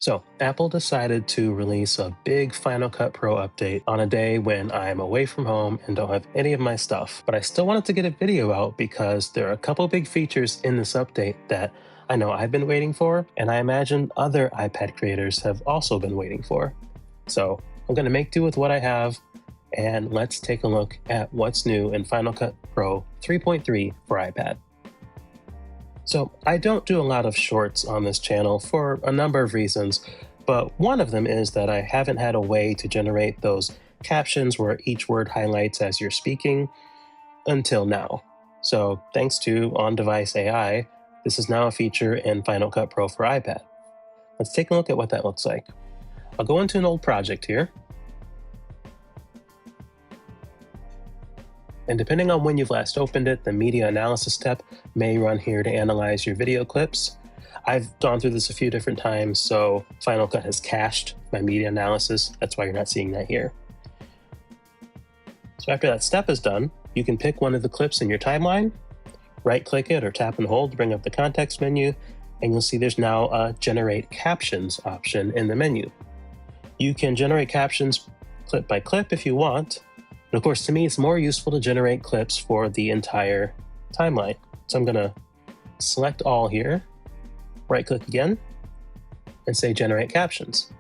So, Apple decided to release a big Final Cut Pro update on a day when I'm away from home and don't have any of my stuff. But I still wanted to get a video out because there are a couple big features in this update that I know I've been waiting for, and I imagine other iPad creators have also been waiting for. So, I'm going to make do with what I have, and let's take a look at what's new in Final Cut Pro 3.3 for iPad. So I don't do a lot of shorts on this channel for a number of reasons, but one of them is that I haven't had a way to generate those captions where each word highlights as you're speaking until now. So thanks to on-device AI, this is now a feature in Final Cut Pro for iPad. Let's take a look at what that looks like. I'll go into an old project here. And depending on when you've last opened it, the media analysis step may run here to analyze your video clips. I've gone through this a few different times, so Final Cut has cached my media analysis. That's why you're not seeing that here. So after that step is done, you can pick one of the clips in your timeline, right-click it or tap and hold to bring up the context menu, and you'll see there's now a Generate Captions option in the menu. You can generate captions clip by clip if you want. And of course, to me, it's more useful to generate clips for the entire timeline. So I'm gonna select all here, right-click again, and say Generate Captions.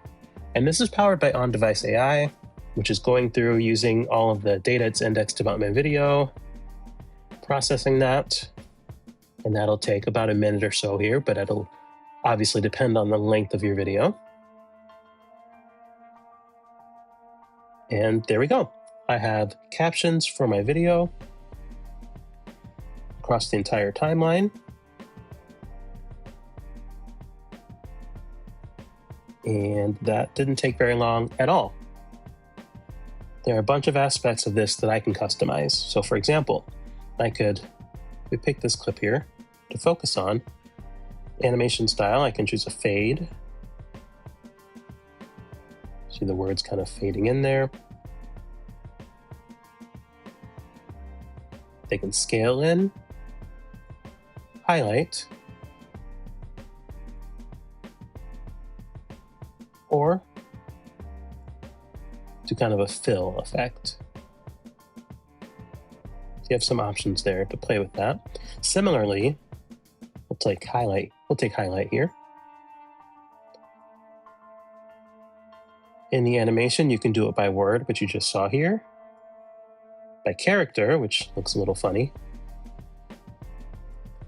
And this is powered by on-device AI, which is going through using all of the data it's indexed about my video, processing that, and that'll take about a minute or so here, but it'll obviously depend on the length of your video. And there we go. I have captions for my video across the entire timeline. And that didn't take very long at all. There are a bunch of aspects of this that I can customize. So for example, we pick this clip here to focus on. Animation style, I can choose a fade. See the words kind of fading in there. They can scale in, highlight, or do kind of a fill effect. So you have some options there to play with that. Similarly, we'll take highlight here. In the animation, you can do it by word, which you just saw here. By character, which looks a little funny.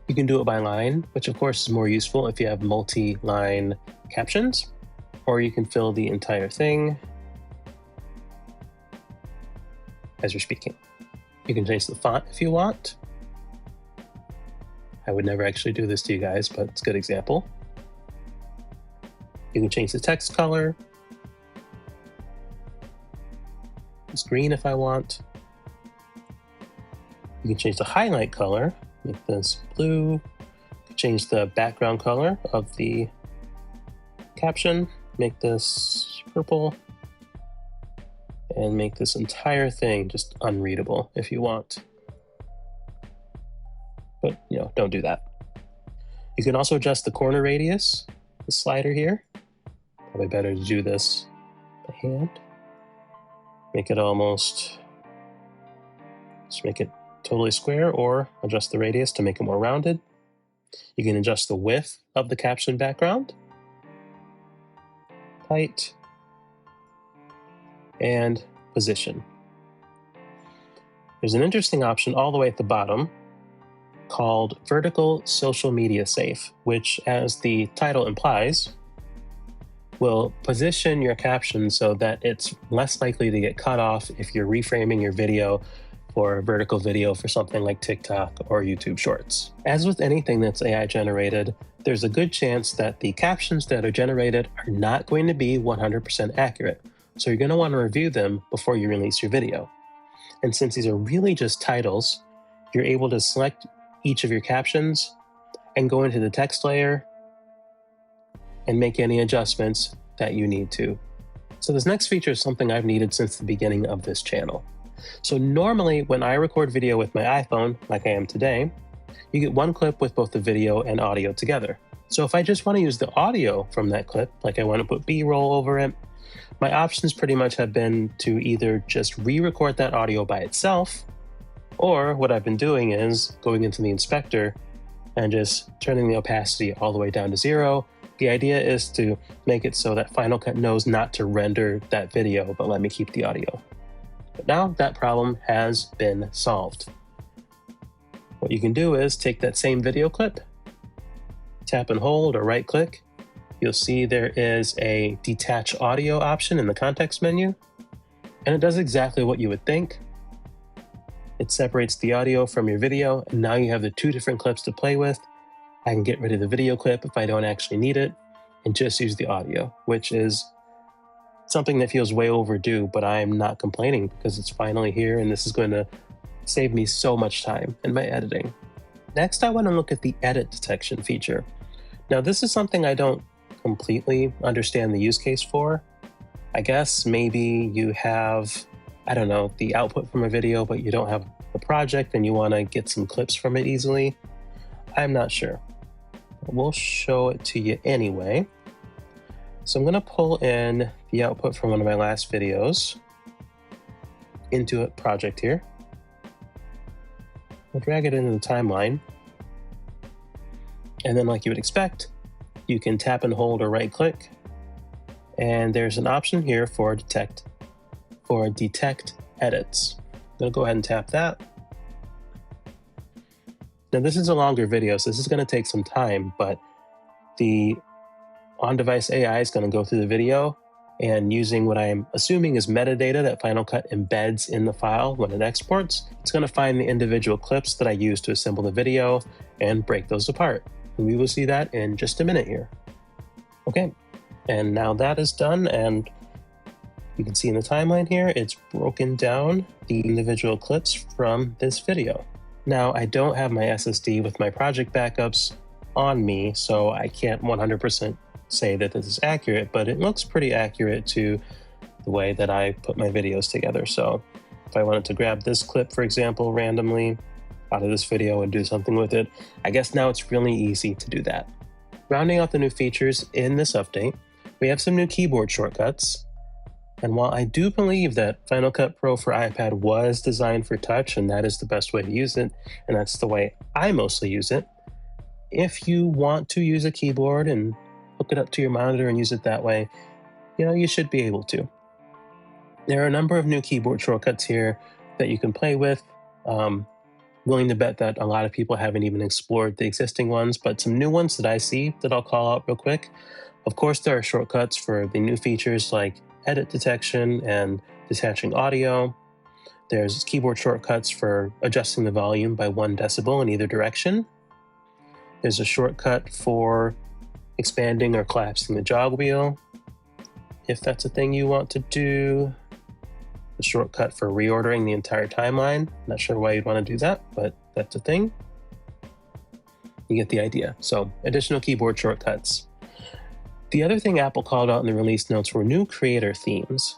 You can do it by line, which of course is more useful if you have multi-line captions, or you can fill the entire thing as you're speaking. You can change the font if you want. I would never actually do this to you guys, but it's a good example. You can change the text color. It's green if I want. You can change the highlight color, make this blue. You can change the background color of the caption, make this purple, and make this entire thing just unreadable if you want. But, don't do that. You can also adjust the corner radius, the slider here. Probably better to do this by hand. Make it just make it totally square, or adjust the radius to make it more rounded. You can adjust the width of the caption background, height, and position. There's an interesting option all the way at the bottom called Vertical Social Media Safe, which, as the title implies, will position your caption so that it's less likely to get cut off if you're reframing your video for a vertical video for something like TikTok or YouTube Shorts. As with anything that's AI generated, there's a good chance that the captions that are generated are not going to be 100% accurate. So you're going to want to review them before you release your video. And since these are really just titles, you're able to select each of your captions and go into the text layer and make any adjustments that you need to. So this next feature is something I've needed since the beginning of this channel. So normally when I record video with my iPhone, like I am today, you get one clip with both the video and audio together. So if I just want to use the audio from that clip, like I want to put B-roll over it, my options pretty much have been to either just re-record that audio by itself, or what I've been doing is going into the inspector and just turning the opacity all the way down to 0. The idea is to make it so that Final Cut knows not to render that video, but let me keep the audio. But now that problem has been solved. What you can do is take that same video clip, tap and hold or right click. You'll see there is a detach audio option in the context menu, and it does exactly what you would think. It separates the audio from your video, and now you have the two different clips to play with. I can get rid of the video clip if I don't actually need it and just use the audio, which is something that feels way overdue, but I'm not complaining because it's finally here and this is going to save me so much time in my editing. Next, I want to look at the edit detection feature. Now, this is something I don't completely understand the use case for. I guess maybe you have, I don't know, the output from a video, but you don't have the project and you want to get some clips from it easily. I'm not sure. We'll show it to you anyway. So I'm going to pull in the output from one of my last videos into a project here. I'll drag it into the timeline. And then, like you would expect, you can tap and hold or right click. And there's an option here for detect edits. I'm going to go ahead and tap that. Now, this is a longer video, so this is going to take some time, but the on-device AI is going to go through the video and using what I'm assuming is metadata that Final Cut embeds in the file when it exports, it's going to find the individual clips that I use to assemble the video and break those apart. And we will see that in just a minute here. Okay, and now that is done, and you can see in the timeline here, it's broken down the individual clips from this video. Now, I don't have my SSD with my project backups on me, so I can't 100% say that this is accurate, but it looks pretty accurate to the way that I put my videos together. So if I wanted to grab this clip, for example, randomly out of this video and do something with it, I guess now it's really easy to do that. Rounding out the new features in this update, we have some new keyboard shortcuts. And while I do believe that Final Cut Pro for iPad was designed for touch, and that is the best way to use it, and that's the way I mostly use it, if you want to use a keyboard and hook it up to your monitor and use it that way, you should be able to. There are a number of new keyboard shortcuts here that you can play with. Willing to bet that a lot of people haven't even explored the existing ones, but some new ones that I see that I'll call out real quick. Of course, there are shortcuts for the new features like edit detection and detaching audio. There's keyboard shortcuts for adjusting the volume by 1 decibel in either direction. There's a shortcut for expanding or collapsing the jog wheel, if that's a thing you want to do. A shortcut for reordering the entire timeline. Not sure why you'd want to do that, but that's a thing. You get the idea. So, additional keyboard shortcuts. The other thing Apple called out in the release notes were new creator themes.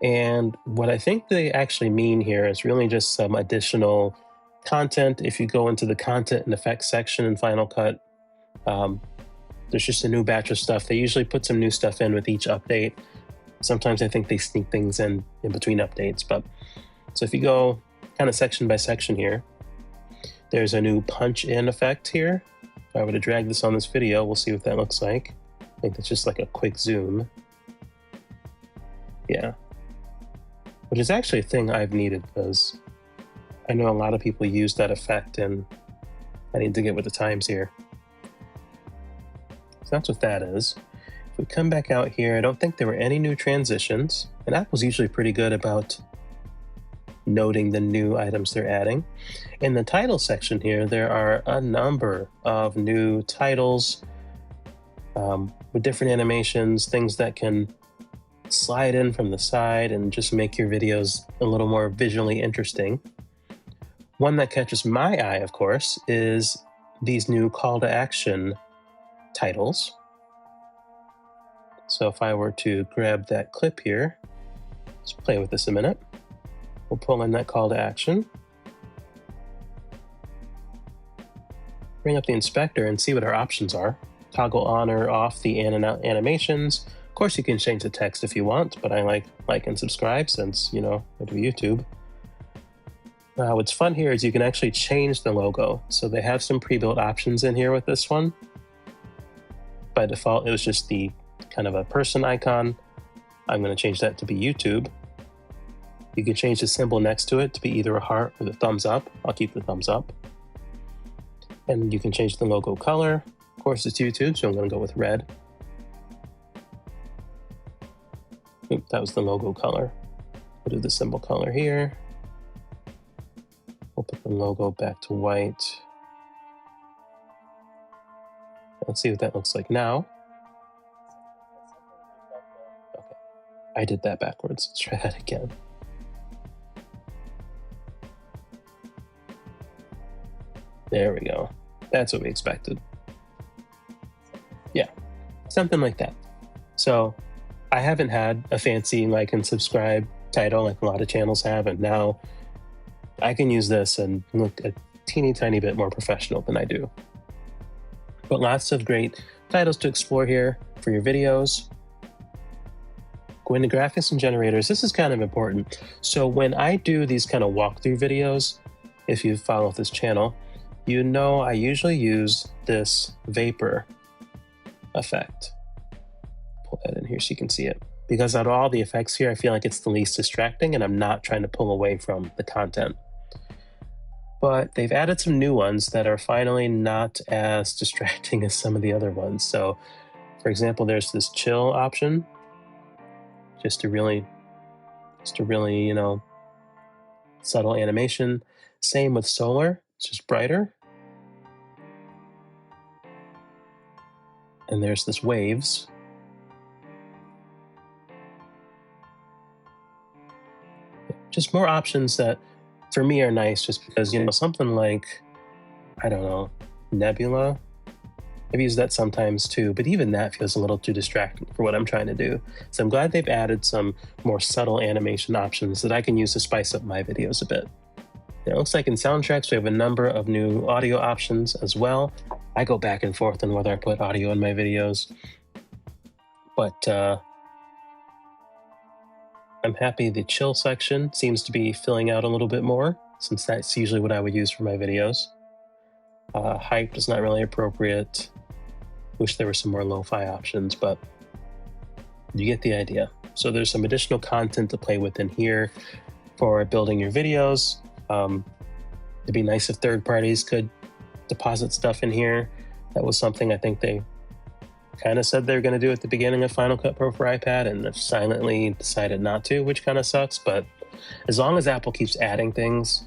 And what I think they actually mean here is really just some additional content. If you go into the content and effects section in Final Cut, there's just a new batch of stuff. They usually put some new stuff in with each update. Sometimes I think they sneak things in between updates. But so if you go kind of section by section here, there's a new punch in effect here. If I were to drag this on this video, we'll see what that looks like. I think that's just like a quick zoom. Yeah. Which is actually a thing I've needed because I know a lot of people use that effect and I need to get with the times here. So that's what that is. If we come back out here, I don't think there were any new transitions, and Apple's usually pretty good about noting the new items they're adding. In the title section here, there are a number of new titles with different animations, things that can slide in from the side and just make your videos a little more visually interesting. One that catches my eye, of course, is these new call to action titles. So if I were to grab that clip here, let's play with this a minute. We'll pull in that call to action. Bring up the inspector and see what our options are. toggle on or off the in and out animations. Of course, you can change the text if you want, but I like and subscribe since, I do YouTube. What's fun here is you can actually change the logo. So they have some pre-built options in here with this one. By default, it was just the kind of a person icon. I'm going to change that to be YouTube. You can change the symbol next to it to be either a heart or the thumbs up. I'll keep the thumbs up. And you can change the logo color. Of course, it's YouTube, so I'm going to go with red. Oop, that was the logo color. We'll do the symbol color here. We'll put the logo back to white. Let's see what that looks like now. Okay, I did that backwards. Let's try that again. There we go. That's what we expected. Yeah, something like that. So I haven't had a fancy like and subscribe title like a lot of channels have, and now I can use this and look a teeny tiny bit more professional than I do. But lots of great titles to explore here for your videos. Go into graphics and generators. This is kind of important. So when I do these kind of walkthrough videos, if you follow this channel, you know I usually use this vapor effect. Pull that in here so you can see it. Because out of all the effects here, I feel like it's the least distracting and I'm not trying to pull away from the content. But they've added some new ones that are finally not as distracting as some of the other ones. So for example, there's this chill option, just to really, subtle animation. Same with solar, it's just brighter. And there's this waves. Just more options that for me are nice just because, something like, I don't know, Nebula. I've used that sometimes too, but even that feels a little too distracting for what I'm trying to do. So I'm glad they've added some more subtle animation options that I can use to spice up my videos a bit. It looks like in soundtracks, we have a number of new audio options as well. I go back and forth on whether I put audio in my videos, but I'm happy the chill section seems to be filling out a little bit more, since that's usually what I would use for my videos. Hype is not really appropriate. Wish there were some more lo-fi options, but you get the idea. So there's some additional content to play with in here for building your videos. It'd be nice if third parties could deposit stuff in here. That was something I think they kind of said they were going to do at the beginning of Final Cut Pro for iPad and have silently decided not to, which kind of sucks. But as long as Apple keeps adding things,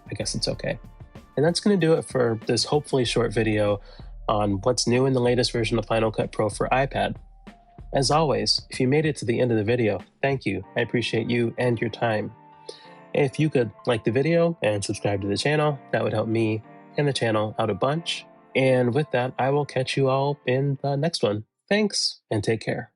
I guess it's okay. And that's going to do it for this hopefully short video on what's new in the latest version of Final Cut Pro for iPad. As always, if you made it to the end of the video, thank you. I appreciate you and your time. If you could like the video and subscribe to the channel, that would help me and the channel out a bunch. And with that, I will catch you all in the next one. Thanks, and take care.